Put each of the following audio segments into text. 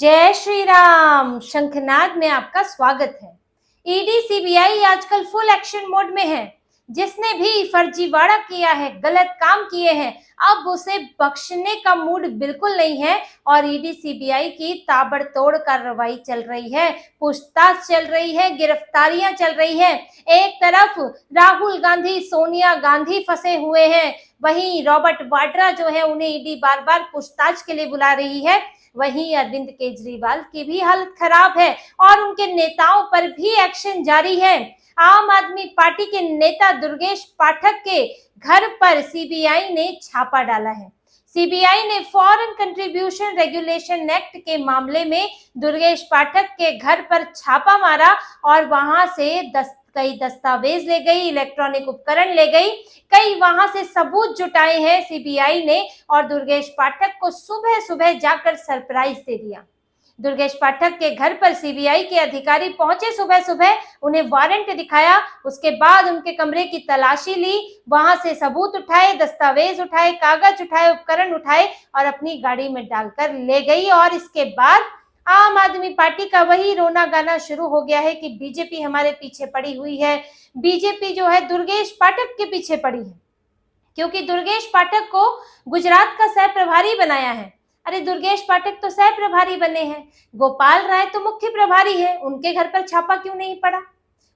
जय श्री राम। शंखनाद में आपका स्वागत है। ईडी सीबीआई आजकल फुल एक्शन मोड में है। जिसने भी फर्जीवाड़ा किया है, गलत काम किए हैं, अब उसे बख्शने का मूड बिल्कुल नहीं है और ईडी सीबीआई की ताबड़तोड़ कार्रवाई चल रही है, पूछताछ चल रही है, गिरफ्तारियां चल रही है। एक तरफ राहुल गांधी, सोनिया गांधी फंसे हुए हैं, वहीं रॉबर्ट वाड्रा जो है उन्हें ईडी बार बार पूछताछ के लिए बुला रही है। वहीं अरविंद केजरीवाल की भी हालत खराब है और उनके नेताओं पर भी एक्शन जारी है। आम आदमी पार्टी के नेता दुर्गेश पाठक के घर पर सीबीआई ने छापा डाला है। सीबीआई ने फॉरेन कंट्रीब्यूशन रेगुलेशन एक्ट के मामले में दुर्गेश पाठक के घर पर छापा मारा और वहां से कई दस्तावेज ले गई, इलेक्ट्रॉनिक उपकरण ले गई, कई वहां से सबूत जुटाए हैं सीबीआई ने और दुर्गेश पाठक को सुबह सुबह जाकर सरप्राइज दे दिया। दुर्गेश पाठक के घर पर सीबीआई के अधिकारी पहुंचे सुबह सुबह, उन्हें वारंट दिखाया, उसके बाद उनके कमरे की तलाशी ली, वहां से सबूत उठाए, दस्तावेज उठाए, कागज उठाए, उपकरण उठाए और अपनी गाड़ी में डालकर ले गई। और इसके बाद आम आदमी पार्टी का वही रोना गाना शुरू हो गया है कि बीजेपी हमारे पीछे पड़ी हुई है। बीजेपी जो है दुर्गेश पाठक के पीछे पड़ी है, क्योंकि दुर्गेश पाठक को गुजरात का सह प्रभारी बनाया है। अरे दुर्गेश पाठक तो सह प्रभारी बने हैं, गोपाल राय तो मुख्य प्रभारी है, उनके घर पर छापा क्यों नहीं पड़ा?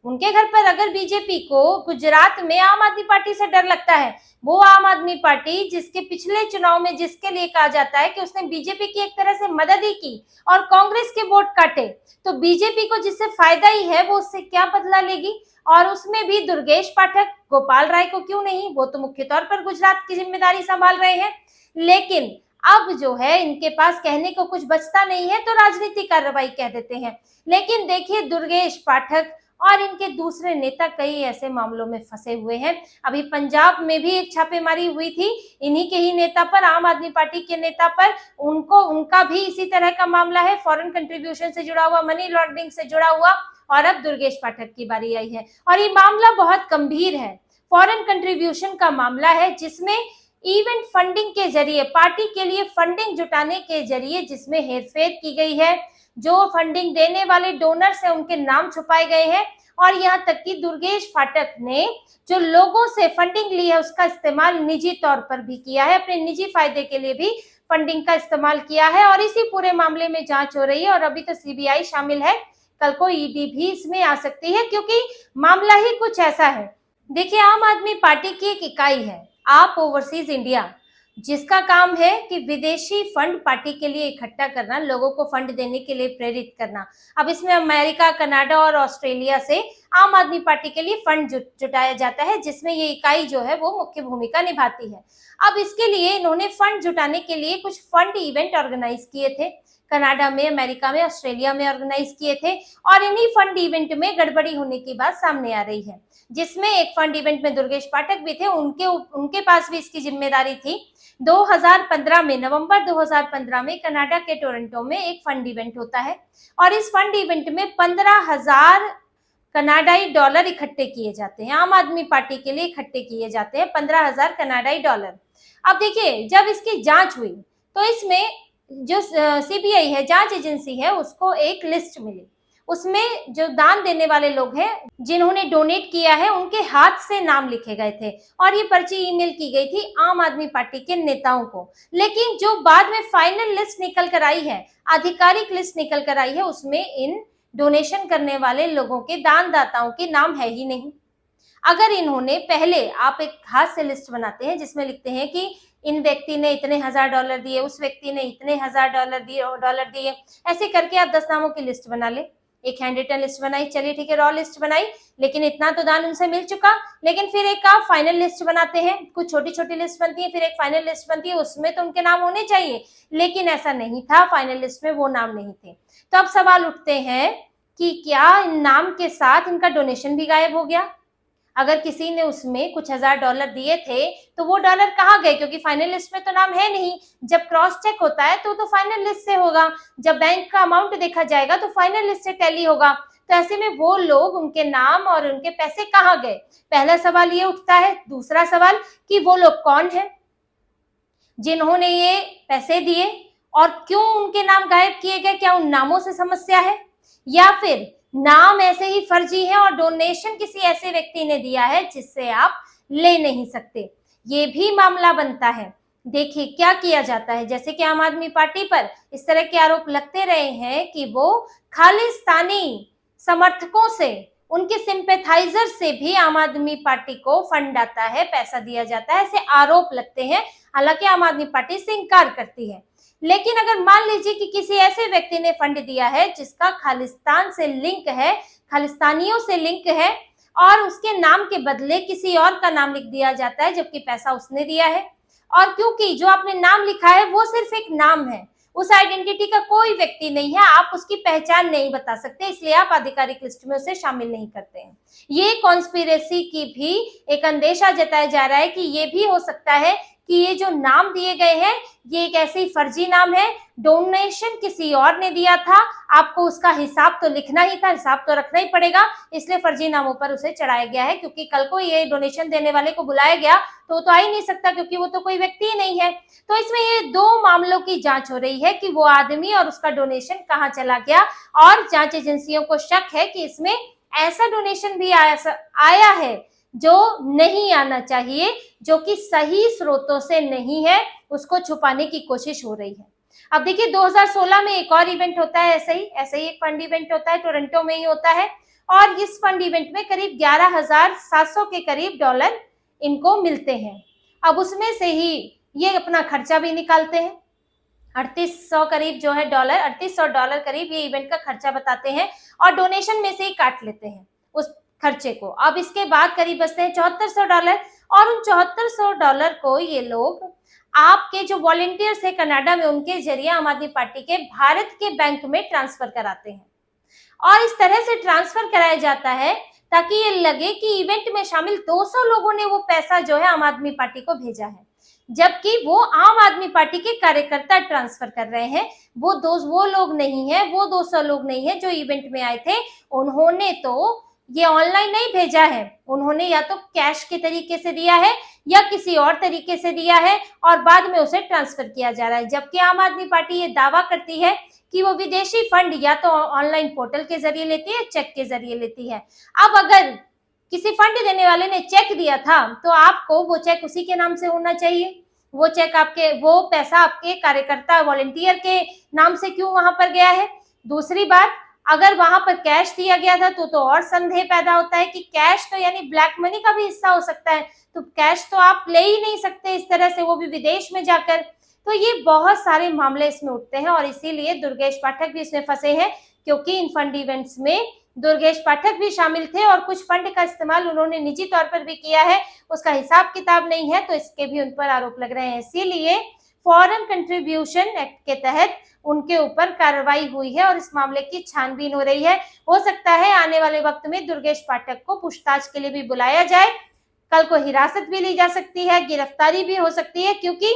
उनके घर पर अगर बीजेपी को गुजरात में आम आदमी पार्टी से डर लगता है, वो आम आदमी पार्टी जिसके पिछले चुनाव में जिसके लिए कहा जाता है कि उसने बीजेपी की एक तरह से मदद ही की और कांग्रेस के वोट काटे, तो बीजेपी को जिससे फायदा ही है वो उससे क्या बदला लेगी? और उसमें भी दुर्गेश पाठक, गोपाल राय को क्यों नहीं? वो तो मुख्य तौर पर गुजरात की जिम्मेदारी संभाल रहे हैं। लेकिन अब जो है इनके पास कहने को कुछ बचता नहीं है तो राजनीतिक कार्रवाई कह देते हैं। लेकिन देखिए दुर्गेश पाठक और इनके दूसरे नेता कई ऐसे मामलों में फंसे हुए हैं। अभी पंजाब में भी एक छापेमारी हुई थी इन्हीं के ही नेता पर, आम आदमी पार्टी के नेता पर। उनका भी इसी तरह का मामला है, फॉरेन कंट्रीब्यूशन से जुड़ा हुआ, मनी लॉन्ड्रिंग से जुड़ा हुआ। और अब दुर्गेश पाठक की बारी आई है और ये मामला बहुत गंभीर है। फॉरेन कंट्रीब्यूशन का मामला है जिसमें इवेंट फंडिंग के जरिए, पार्टी के लिए फंडिंग जुटाने के जरिए जिसमें हेरफेर की गई है। जो फंडिंग देने वाले डोनर्स हैं उनके नाम छुपाए गए हैं और यहाँ तक कि दुर्गेश पाठक ने जो लोगों से फंडिंग ली है उसका इस्तेमाल निजी तौर पर भी किया है, अपने निजी फायदे के लिए भी फंडिंग का इस्तेमाल किया है। और इसी पूरे मामले में जांच हो रही है और अभी तो सीबीआई शामिल है, कल को ईडी भी इसमें आ सकती है क्योंकि मामला ही कुछ ऐसा है। देखिए आम आदमी पार्टी की एक इकाई है आप ओवरसीज इंडिया, जिसका काम है कि विदेशी फंड पार्टी के लिए इकट्ठा करना, लोगों को फंड देने के लिए प्रेरित करना। अब इसमें अमेरिका, कनाडा और ऑस्ट्रेलिया से आम आदमी पार्टी के लिए फंड जुटाया जाता है, जिसमें ये इकाई जो है वो मुख्य भूमिका निभाती है। अब इसके लिए इन्होंने फंड जुटाने के लिए कुछ फंड इवेंट ऑर्गेनाइज किए थे, कनाडा में, अमेरिका में, ऑस्ट्रेलिया में ऑर्गेनाइज किए थे और इन्हीं फंड इवेंट में गड़बड़ी होने की बात सामने आ रही है, जिसमें एक फंड इवेंट में दुर्गेश पाठक भी थे, उनके पास भी इसकी जिम्मेदारी थी। 2015 में, नवंबर 2015 में कनाडा के टोरंटो में एक फंड इवेंट होता है और इस फंड इवेंट में 15,000 कनाडाई डॉलर इकट्ठे किए जाते हैं, आम आदमी पार्टी के लिए इकट्ठे किए जाते हैं 15,000 कनाडाई डॉलर। अब देखिए जब इसकी जांच हुई तो इसमें जो सीबीआई है, जांच एजेंसी है, उसको एक लिस्ट मिली। उसमें जो दान देने वाले लोग हैं, जिन्होंने डोनेट किया है, उनके हाथ से नाम लिखे गए थे और ये पर्ची ईमेल की गई थी आम आदमी पार्टी के नेताओं को। लेकिन जो बाद में फाइनल लिस्ट निकल कर आई है, आधिकारिक लिस्ट निकल कर आई है, उसमें इन डोनेशन करने वाले लोगों के, दानदाताओं के नाम है ही नहीं। अगर इन्होंने पहले, आप एक हाथ से लिस्ट बनाते हैं जिसमें लिखते हैं कि इन व्यक्ति ने इतने हजार डॉलर दिए, उस व्यक्ति ने इतने हजार डॉलर दिए, ऐसे करके आप 10 नामों की लिस्ट बना ले। एक हैंड रिटन लिस्ट बनाई, चलिए ठीक है, रॉ लिस्ट बनाई, लेकिन इतना तो दान उनसे मिल चुका। लेकिन फिर एक आप फाइनल लिस्ट बनाते हैं, कुछ छोटी छोटी लिस्ट बनती है, फिर एक फाइनल लिस्ट बनती है, उसमें तो उनके नाम होने चाहिए, लेकिन ऐसा नहीं था, फाइनल लिस्ट में वो नाम नहीं थे। तो अब सवाल उठते हैं कि क्या इन नाम के साथ इनका डोनेशन भी गायब हो गया? अगर किसी ने उसमें कुछ हजार डॉलर दिए थे तो वो डॉलर कहाँ गए? क्योंकि फाइनल लिस्ट में तो नाम है नहीं। जब क्रॉस चेक होता है तो फाइनल लिस्ट से होगा, जब बैंक का अमाउंट देखा जाएगा तो फाइनल लिस्ट से टैली होगा। तो ऐसे में वो लोग, उनके नाम और उनके पैसे कहाँ गए? पहला सवाल ये उठता है। दूसरा सवाल कि वो लोग कौन है जिन्होंने ये पैसे दिए और क्यों उनके नाम गायब किए गए? क्या उन नामों से समस्या है, या फिर नाम ऐसे ही फर्जी है और डोनेशन किसी ऐसे व्यक्ति ने दिया है जिससे आप ले नहीं सकते? ये भी मामला बनता है। देखिए क्या किया जाता है, जैसे कि आम आदमी पार्टी पर इस तरह के आरोप लगते रहे हैं कि वो खालिस्तानी समर्थकों से, उनके सिंपैथाइजर से भी आम आदमी पार्टी को फंड आता है, पैसा दिया जाता है, ऐसे आरोप लगते हैं। हालांकि आम आदमी पार्टी से इनकार करती है। लेकिन अगर मान लीजिए कि किसी ऐसे व्यक्ति ने फंड दिया है जिसका खालिस्तान से लिंक है, खालिस्तानियों से लिंक है, और उसके नाम के बदले किसी और का नाम लिख दिया जाता है जबकि पैसा उसने दिया है, और क्योंकि जो आपने नाम लिखा है वो सिर्फ एक नाम है, उस आइडेंटिटी का कोई व्यक्ति नहीं है, आप उसकी पहचान नहीं बता सकते, इसलिए आप आधिकारिक लिस्ट में उसे शामिल नहीं करते हैं। ये कॉन्स्पिरेसी की भी एक अंदेशा जताया जा रहा है कि ये भी हो सकता है कि ये जो नाम दिए गए हैं ये एक ऐसे ही फर्जी नाम है, डोनेशन किसी और ने दिया था, आपको उसका हिसाब तो लिखना ही था, हिसाब तो रखना ही पड़ेगा, इसलिए फर्जी नामों पर उसे चढ़ाया गया है। क्योंकि कल को ये डोनेशन देने वाले को बुलाया गया तो वो तो आ ही नहीं सकता, क्योंकि वो तो कोई व्यक्ति ही नहीं है। तो इसमें ये दो मामलों की जांच हो रही है कि वो आदमी और उसका डोनेशन कहाँ चला गया, और जांच एजेंसियों को शक है कि इसमें ऐसा डोनेशन भी आया है जो नहीं आना चाहिए, जो कि सही स्रोतों से नहीं है, उसको छुपाने की कोशिश हो रही है। अब देखिए 2016 में एक और इवेंट होता है, ऐसे ही एक फंड इवेंट होता है, टोरंटो में ही होता है, और इस फंड इवेंट में करीब 11,700 के करीब डॉलर इनको मिलते हैं। अब उसमें से ही ये अपना खर्चा भी निकालते हैं, 3800 करीब जो है डॉलर, 3800 डॉलर करीब ये इवेंट का खर्चा बताते हैं, और डोनेशन में से ही काट लेते हैं उस खर्चे को। अब इसके बाद करीब बचते हैं 7400 डॉलर, और उन 7400 डॉलर को ये लोग आपके जो वॉलंटियर्स है कनाडा में, उनके जरिए आम आदमी पार्टी के भारत के बैंक में ट्रांसफर कराते हैं, और इस तरह से ट्रांसफर कराया जाता है ताकि ये लगे कि इवेंट में शामिल 200 लोगों ने वो पैसा जो है आम आदमी पार्टी को भेजा है, जबकि वो आम आदमी पार्टी के कार्यकर्ता ट्रांसफर कर रहे हैं। वो लोग नहीं है, वो 200 लोग नहीं है जो इवेंट में आए थे, उन्होंने तो ये ऑनलाइन नहीं भेजा है, उन्होंने या तो कैश के तरीके से दिया है या किसी और तरीके से दिया है, और बाद में उसे ट्रांसफर किया जा रहा है। जबकि आम आदमी पार्टी ये दावा करती है कि वो विदेशी फंड या तो ऑनलाइन पोर्टल के जरिए लेती है, चेक के जरिए लेती है। अब अगर किसी फंड देने वाले ने चेक दिया था तो आपको वो चेक उसी के नाम से होना चाहिए, वो चेक आपके, वो पैसा आपके कार्यकर्ता वॉलंटियर के नाम से क्यों वहां पर गया है? दूसरी बात, अगर वहां पर कैश दिया गया था तो और संदेह पैदा होता है कि कैश तो यानी ब्लैक मनी का भी हिस्सा हो सकता है, तो कैश तो आप ले ही नहीं सकते इस तरह से, वो भी विदेश में जाकर। तो ये बहुत सारे मामले इसमें उठते हैं, और इसीलिए दुर्गेश पाठक भी इसमें फंसे हैं, क्योंकि इन फंड इवेंट्स में दुर्गेश पाठक भी शामिल थे, और कुछ फंड का इस्तेमाल उन्होंने निजी तौर पर भी किया है, उसका हिसाब किताब नहीं है, तो इसके भी उन पर आरोप लग रहे हैं। इसीलिए फॉरेन कंट्रीब्यूशन एक्ट के तहत उनके ऊपर कार्रवाई हुई है, और इस मामले की छानबीन हो रही है। हो सकता है आने वाले वक्त में दुर्गेश पाठक को पूछताछ के लिए भी बुलाया जाए, कल को हिरासत भी ली जा सकती है, गिरफ्तारी भी हो सकती है, क्योंकि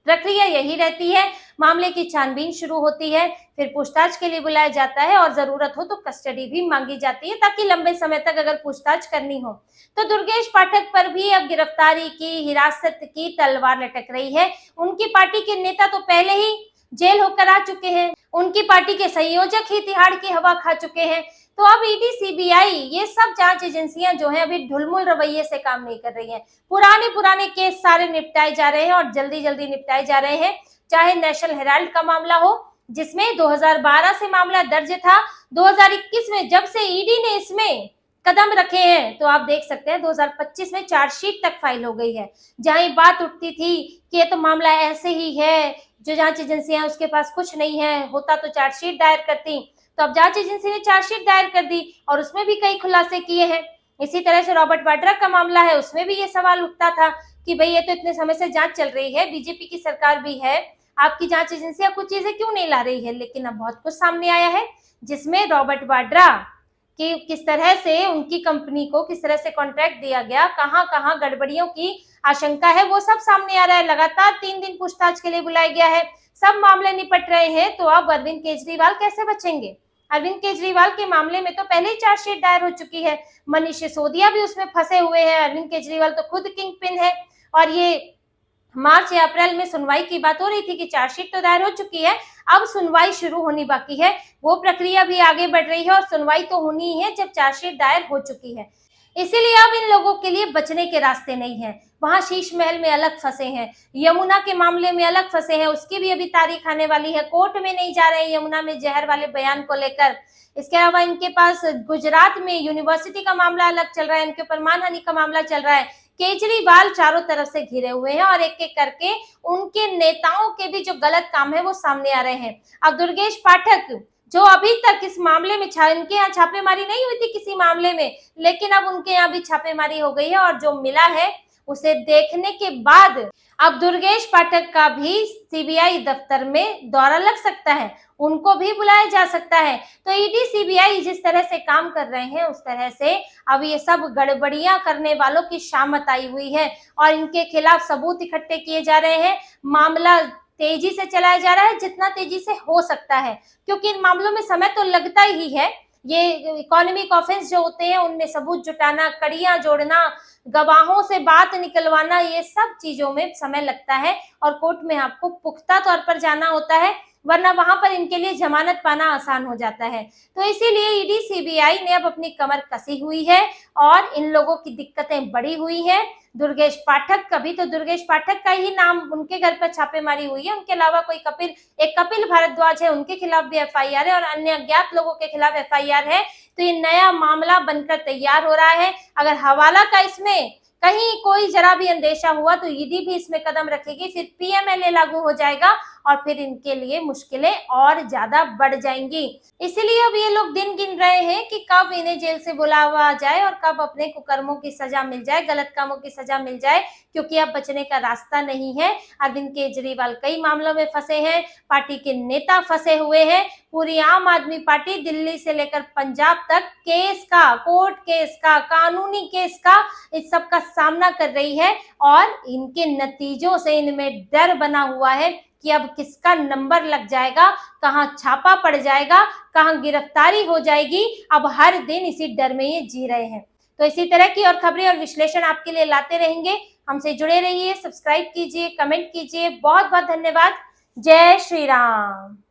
प्रक्रिया यही रहती है, मामले की छानबीन शुरू होती है, फिर पूछताछ के लिए बुलाया जाता है, और जरूरत हो तो कस्टडी भी मांगी जाती है, ताकि लंबे समय तक अगर पूछताछ करनी हो। तो दुर्गेश पाठक पर भी अब गिरफ्तारी की, हिरासत की तलवार लटक रही है। उनकी पार्टी के नेता तो पहले ही जेल होकर आ चुके हैं, उनकी पार्टी के संयोजक ही तिहाड़ की हवा खा चुके हैं। तो अब ईडी, सीबीआई, ये सब जांच एजेंसियां जो हैं अभी ढुलमुल रवैये से काम नहीं कर रही हैं। पुराने केस सारे निपटाए जा रहे हैं, और जल्दी जल्दी निपटाए जा रहे हैं। चाहे नेशनल हेराल्ड का मामला हो, जिसमें 2012 से मामला दर्ज था, 2021 में जब से ईडी ने इसमें कदम रखे हैं, तो आप देख सकते हैं 2025 में चार्जशीट तक फाइल हो गई है। जहां ये बात उठती थी कि ये तो मामला ऐसे ही है, जो जांच एजेंसियां उसके पास कुछ नहीं है, होता तो चार्जशीट दायर करती, तो अब जांच एजेंसी ने चार्जशीट दायर कर दी, और उसमें भी कई खुलासे किए हैं। इसी तरह से रॉबर्ट वाड्रा का मामला है, उसमें भी ये सवाल उठता था कि भाई ये तो इतने समय से जांच चल रही है, बीजेपी की सरकार भी है, आपकी जांच एजेंसियां कुछ चीजें क्यों नहीं ला रही है? लेकिन अब बहुत कुछ सामने आया है, जिसमें रॉबर्ट वाड्रा कि किस तरह से उनकी कंपनी को किस तरह से कॉन्ट्रैक्ट दिया गया, कहां कहां गड़बड़ियों की आशंका है, वो सब सामने आ रहा है। लगातार 3 दिन पूछताछ के लिए बुलाया गया है, सब मामले निपट रहे हैं, तो अब अरविंद केजरीवाल कैसे बचेंगे? अरविंद केजरीवाल के मामले में तो पहले ही चार्जशीट दायर हो चुकी है, मनीष सिसोदिया भी उसमें फंसे हुए हैं, अरविंद केजरीवाल तो खुद किंग पिन है, और ये मार्च या अप्रैल में सुनवाई की बात हो रही थी कि चार्जशीट तो दायर हो चुकी है, अब सुनवाई शुरू होनी बाकी है। वो प्रक्रिया भी आगे बढ़ रही है और सुनवाई तो होनी ही है जब चार्जशीट दायर हो चुकी है। इसीलिए अब इन लोगों के लिए बचने के रास्ते नहीं है। वहां शीश महल में अलग फंसे हैं, यमुना के मामले में अलग फंसे हैं, उसकी भी अभी तारीख आने वाली है। कोर्ट में नहीं जा रहे हैं यमुना में जहर वाले बयान को लेकर। इसके अलावा इनके पास गुजरात में यूनिवर्सिटी का मामला अलग चल रहा है, इनके ऊपर मानहानि का मामला चल रहा है। केजरीवाल चारों तरफ से घिरे हुए हैं और एक एक करके उनके नेताओं के भी जो गलत काम है वो सामने आ रहे हैं। अब दुर्गेश पाठक जो अभी तक इस मामले में इनके यहाँ छापेमारी नहीं हुई थी किसी मामले में, लेकिन अब उनके यहाँ भी छापेमारी हो गई है और जो मिला है उसे देखने के बाद अब दुर्गेश पाठक का भी सीबीआई दफ्तर में दौरा लग सकता है, उनको भी बुलाया जा सकता है। तो ईडी सीबीआई जिस तरह से काम कर रहे हैं उस तरह से अब ये सब गड़बड़ियां करने वालों की शामत आई हुई है और इनके खिलाफ सबूत इकट्ठे किए जा रहे हैं। मामला तेजी से चलाया जा रहा है, जितना तेजी से हो सकता है, क्योंकि इन मामलों में समय तो लगता ही है। ये इकोनॉमिक ऑफेंस जो होते हैं उनमें सबूत जुटाना, कड़ियां जोड़ना, गवाहों से बात निकलवाना, ये सब चीजों में समय लगता है और कोर्ट में आपको पुख्ता तौर पर जाना होता है, वरना वहां पर इनके लिए जमानत पाना आसान हो जाता है। तो इसीलिए ईडी सीबीआई ने अब अपनी कमर कसी हुई है और इन लोगों की दिक्कतें बढ़ी हुई हैं। दुर्गेश पाठक, कभी तो दुर्गेश पाठक का ही नाम, उनके घर पर छापेमारी हुई है, उनके अलावा कोई कपिल भारद्वाज है, उनके खिलाफ भी एफआईआर है और अन्य अज्ञात लोगों के खिलाफ एफआईआर है। तो ये नया मामला बनकर तैयार हो रहा है। अगर हवाला का इसमें कहीं कोई जरा भी अंदेशा हुआ तो ईडी भी इसमें कदम रखेगी, फिर पीएमएलए लागू हो जाएगा और फिर इनके लिए मुश्किलें और ज्यादा बढ़ जाएंगी। इसीलिए अब ये लोग दिन गिन रहे हैं कि कब इन्हें जेल से बुलावा जाए और कब अपने कुकर्मों की सजा मिल जाए, गलत कामों की सजा मिल जाए, क्योंकि अब बचने का रास्ता नहीं है। अरविंद केजरीवाल कई मामलों में फंसे हैं, पार्टी के नेता फंसे हुए हैं, पूरी आम आदमी पार्टी दिल्ली से लेकर पंजाब तक केस का, कोर्ट केस का, कानूनी केस का, इस सब का सामना कर रही है और इनके नतीजों से इनमें डर बना हुआ है कि अब किसका नंबर लग जाएगा, कहां छापा पड़ जाएगा, कहां गिरफ्तारी हो जाएगी। अब हर दिन इसी डर में ये जी रहे हैं। तो इसी तरह की और खबरें और विश्लेषण आपके लिए लाते रहेंगे। हमसे जुड़े रहिए, सब्सक्राइब कीजिए, कमेंट कीजिए। बहुत बहुत धन्यवाद। जय श्री राम।